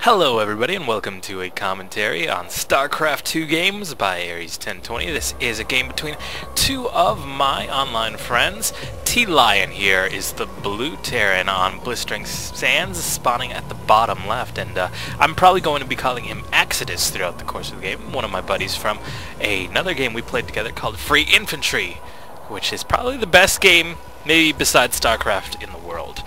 Hello everybody and welcome to a commentary on StarCraft 2 games by Aries1020. This is a game between two of my online friends. T-Lion here is the blue Terran on Blistering Sands, spawning at the bottom left, and I'm probably going to be calling him Axidus throughout the course of the game. One of my buddies from another game we played together called Free Infantry, which is probably the best game, maybe besides StarCraft, in the world.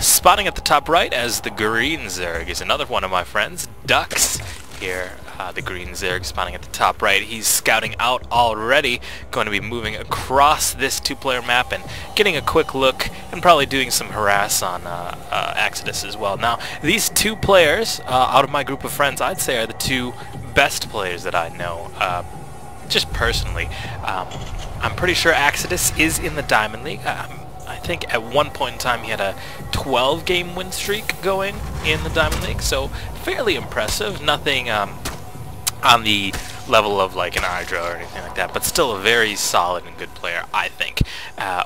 Spawning at the top right as the green Zerg is another one of my friends, Duxx. Here, the green Zerg spawning at the top right. He's scouting out already, going to be moving across this two-player map and getting a quick look and probably doing some harass on Axidus as well. Now, these two players, out of my group of friends, I'd say are the two best players that I know, just personally. I'm pretty sure Axidus is in the Diamond League. I think at one point in time he had a 12-game win streak going in the Diamond League, so fairly impressive. Nothing on the level of like an Hydra or anything like that, but still a very solid and good player, I think.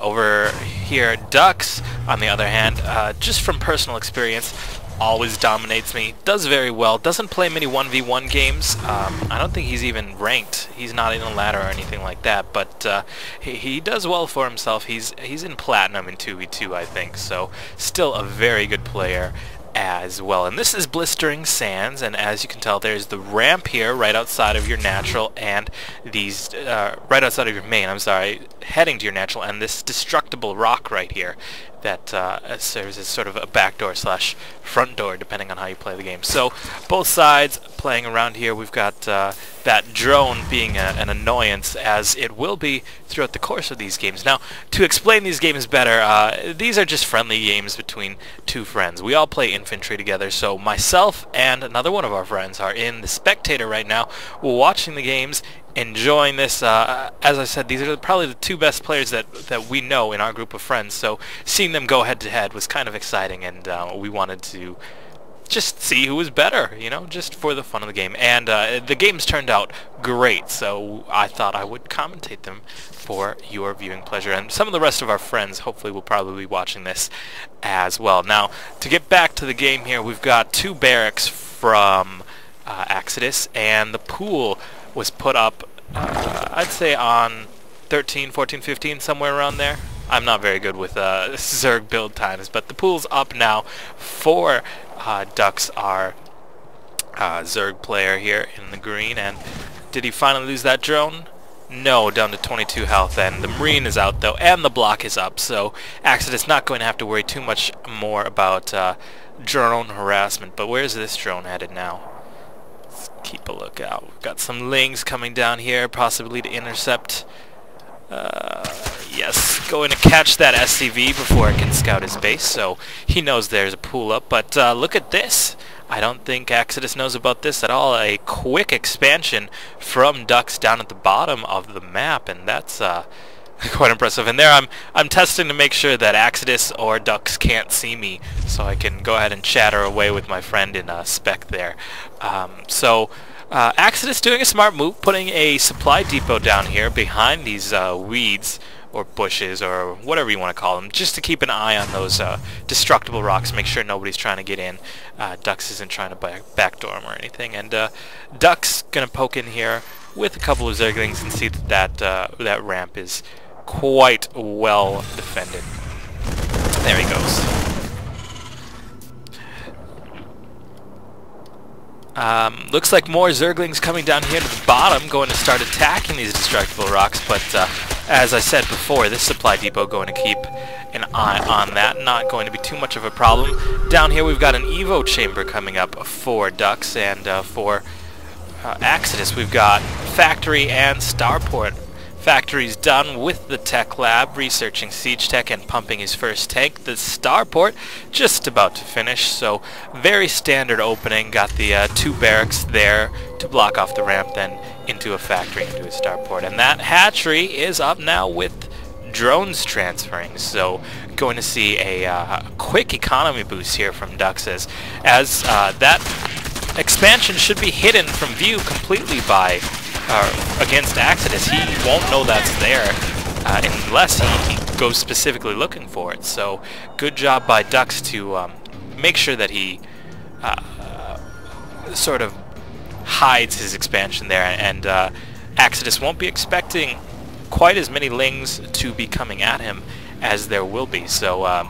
Over here, Duxx, on the other hand, just from personal experience, always dominates me, does very well, doesn't play many 1v1 games. I don't think he's even ranked. He's not in a ladder or anything like that, but he does well for himself. He's in Platinum in 2v2, I think, so still a very good player as well. And this is Blistering Sands, and as you can tell, there's the ramp here right outside of your natural, and these right outside of your main, I'm sorry, heading to your natural, and this destructible rock right here that serves as sort of a backdoor slash front door, depending on how you play the game. So both sides playing around here. We've got that drone being an annoyance, as it will be throughout the course of these games. Now, to explain these games better, these are just friendly games between two friends. We all play infantry together, so myself and another one of our friends are in the spectator right now, watching the games, enjoying this. As I said, these are probably the two best players that we know in our group of friends, so seeing them go head to head was kind of exciting, and we wanted to just see who was better, you know, just for the fun of the game. And the games turned out great, so I thought I would commentate them for your viewing pleasure, and some of the rest of our friends hopefully will probably be watching this as well. Now, to get back to the game here, we've got two barracks from Axidus, and the pool was put up, I'd say on 13, 14, 15, somewhere around there. I'm not very good with Zerg build times, but the pool's up now for Duxx, our Zerg player here in the green. And did he finally lose that drone? No, down to 22 health, and the Marine is out though, and the block is up, so Axidus not going to have to worry too much more about drone harassment. But where's this drone headed now? Keep a lookout. We've got some lings coming down here, possibly to intercept. Yes, going to catch that SCV before it can scout his base, so he knows there's a pool up. But look at this. I don't think Axidus knows about this at all. A quick expansion from Duxx down at the bottom of the map, and that's quite impressive. And there I'm testing to make sure that Axidus or Duxx can't see me, so I can go ahead and chatter away with my friend in spec there. Axidus doing a smart move, putting a supply depot down here behind these weeds or bushes or whatever you want to call them, just to keep an eye on those destructible rocks, make sure nobody's trying to get in. Duxx isn't trying to backdoor him or anything, and Duxx gonna poke in here with a couple of Zerglings and see that that ramp is quite well defended. There he goes. Looks like more Zerglings coming down here to the bottom, going to start attacking these destructible rocks, but as I said before, this supply depot going to keep an eye on that, not going to be too much of a problem. Down here we've got an Evo chamber coming up for Duxx, and for Axidus we've got factory and starport. Factory's done with the tech lab, researching siege tech and pumping his first tank. The starport just about to finish, so very standard opening. Got the two barracks there to block off the ramp, then into a factory, into a starport. And that hatchery is up now with drones transferring, so going to see a quick economy boost here from Duxx, as that expansion should be hidden from view completely by against Axidus. He won't know that's there unless he goes specifically looking for it. So good job by Duxx to make sure that he sort of hides his expansion there, and Axidus won't be expecting quite as many lings to be coming at him as there will be. So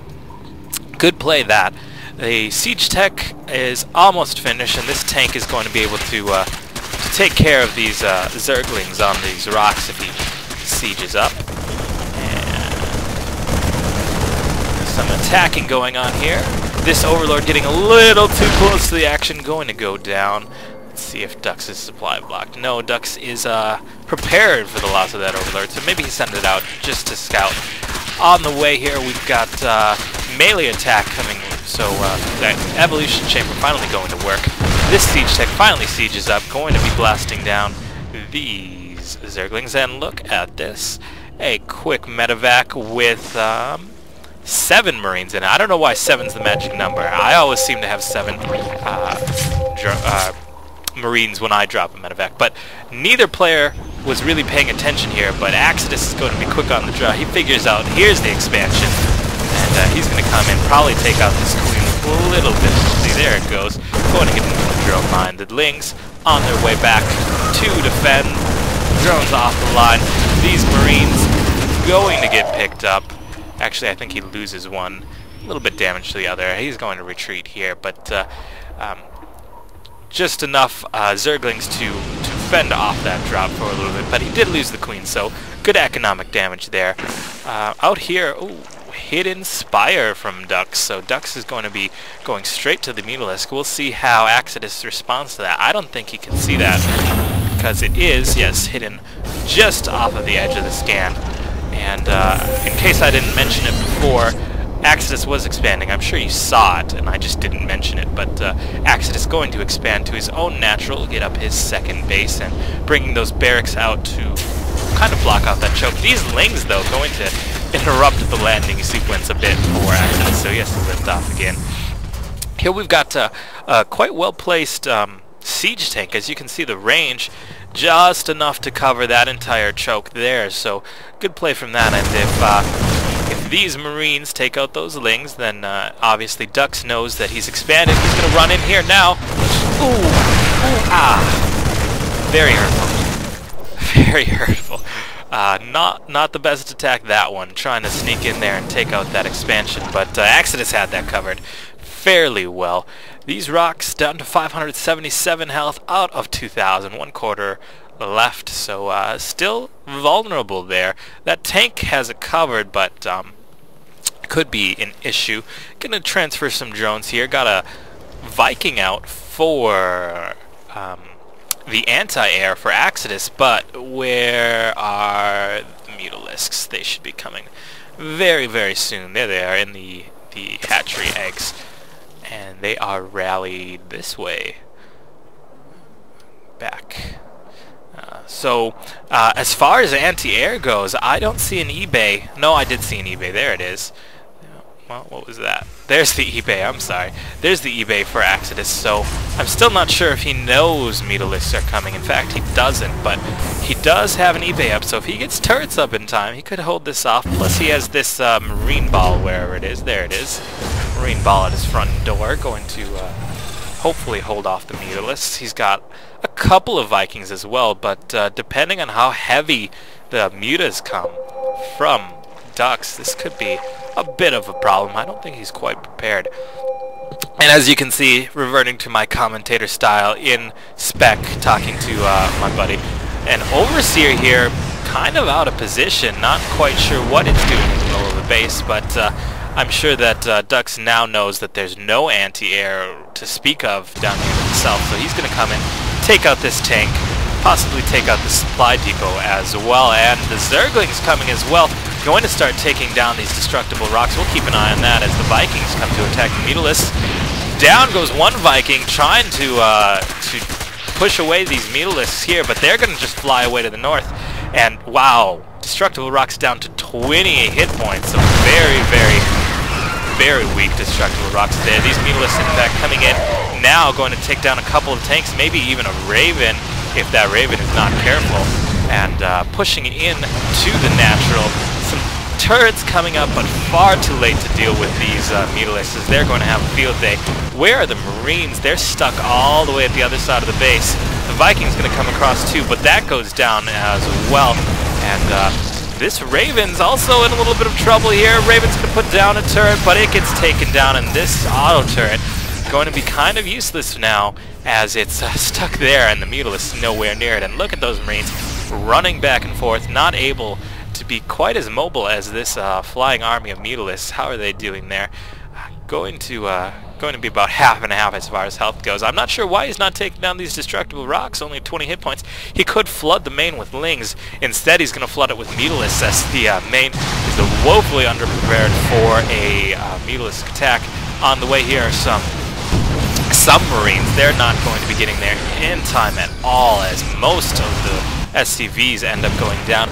good play that. The siege tech is almost finished, and this tank is going to be able to take care of these Zerglings on these rocks if he sieges up. And some attacking going on here. This Overlord getting a little too close to the action, going to go down. Let's see if Duxx is supply blocked. No, Duxx is prepared for the loss of that Overlord, so maybe he sent it out just to scout. On the way here, we've got melee attack coming, so that Evolution Chamber finally going to work. This siege tech finally sieges up, going to be blasting down these Zerglings, and look at this. A quick medevac with 7 Marines in it. I don't know why 7's the magic number. I always seem to have 7 Marines when I drop a medevac, but neither player was really paying attention here, but Axidus is going to be quick on the draw. He figures out, here's the expansion, and he's going to come in, probably take out this queen with a little difficulty. There it goes. Going to get into the drone line. The lings on their way back to defend. Drones off the line. These Marines going to get picked up. Actually, I think he loses one. A little bit damage to the other. He's going to retreat here, but just enough Zerglings to fend off that drop for a little bit. But he did lose the queen, so good economic damage there. Out here, ooh, hidden spire from Duxx. So Duxx is going to be going straight to the Mutalisk. We'll see how Axidus responds to that. I don't think he can see that because it is, yes, hidden just off of the edge of the scan. And in case I didn't mention it before, Axidus was expanding. I'm sure you saw it, and I just didn't mention it, but Axidus going to expand to his own natural, get up his second base, and bringing those barracks out to kind of block off that choke. These lings, though, going to interrupt the landing sequence a bit for Axidus, so he has to lift off again. Here we've got a quite well-placed siege tank. As you can see, the range just enough to cover that entire choke there, so good play from that. And if these Marines take out those lings, then obviously Duxx knows that he's expanded. He's going to run in here now. Ooh, ooh, ah. Very hurtful. Very hurtful. Not the best attack, that one. Trying to sneak in there and take out that expansion, but Axidus had that covered fairly well. These rocks down to 577 health out of 2,000. 1/4 left, so still vulnerable there. That tank has it covered, but could be an issue. Gonna transfer some drones here. Got a Viking out for the anti-air for Axidus, but where are the Mutalisks? They should be coming very, very soon. There they are in the hatchery eggs, and they are rallied this way. Back. So, as far as anti-air goes, I don't see an eBay. No, I did see an eBay. There it is. Well, what was that? There's the eBay. I'm sorry. There's the eBay for Axidus. So, I'm still not sure if he knows Mutalisks are coming. In fact, he doesn't. But he does have an eBay up. So, if he gets turrets up in time, he could hold this off. Plus, he has this marine ball wherever it is. There it is. Marine ball at his front door. Going to hopefully hold off the Mutalisks. He's got a couple of Vikings as well, but depending on how heavy the mutas come from Duxx, this could be a bit of a problem. I don't think he's quite prepared. And as you can see, reverting to my commentator style in spec, talking to my buddy, an Overseer here, kind of out of position, not quite sure what it's doing in the middle of the base, but I'm sure that Duxx now knows that there's no anti-air to speak of down here himself, so he's going to come in, take out this tank, possibly take out the supply depot as well, and the Zerglings coming as well, going to start taking down these destructible rocks. We'll keep an eye on that as the Vikings come to attack the Mutalisks. Down goes one Viking, trying to push away these Mutalisks here, but they're going to just fly away to the north, and wow, destructible rocks down to 28 hit points, so very, very, very weak destructible rocks there. These Mutalisks, in fact, coming in now, going to take down a couple of tanks, maybe even a Raven, if that Raven is not careful, and pushing in to the natural. Some Turrets coming up, but far too late to deal with these Mutalisks. They're going to have a field day. Where are the Marines? They're stuck all the way at the other side of the base. The Viking's going to come across too, but that goes down as well. And this Raven's also in a little bit of trouble here. Raven's going to put down a turret, but it gets taken down, and this auto turret going to be kind of useless now as it's stuck there, and the Mutalisk's nowhere near it. And look at those Marines running back and forth, not able to be quite as mobile as this flying army of Mutalisks. How are they doing there? Going to be about half and half as far as health goes. I'm not sure why he's not taking down these destructible rocks, only 20 hit points. He could flood the main with Lings. Instead, he's going to flood it with Mutalisks as the main is woefully underprepared for a Mutalisk attack. On the way here are some submarines. They're not going to be getting there in time at all, as most of the SCVs end up going down.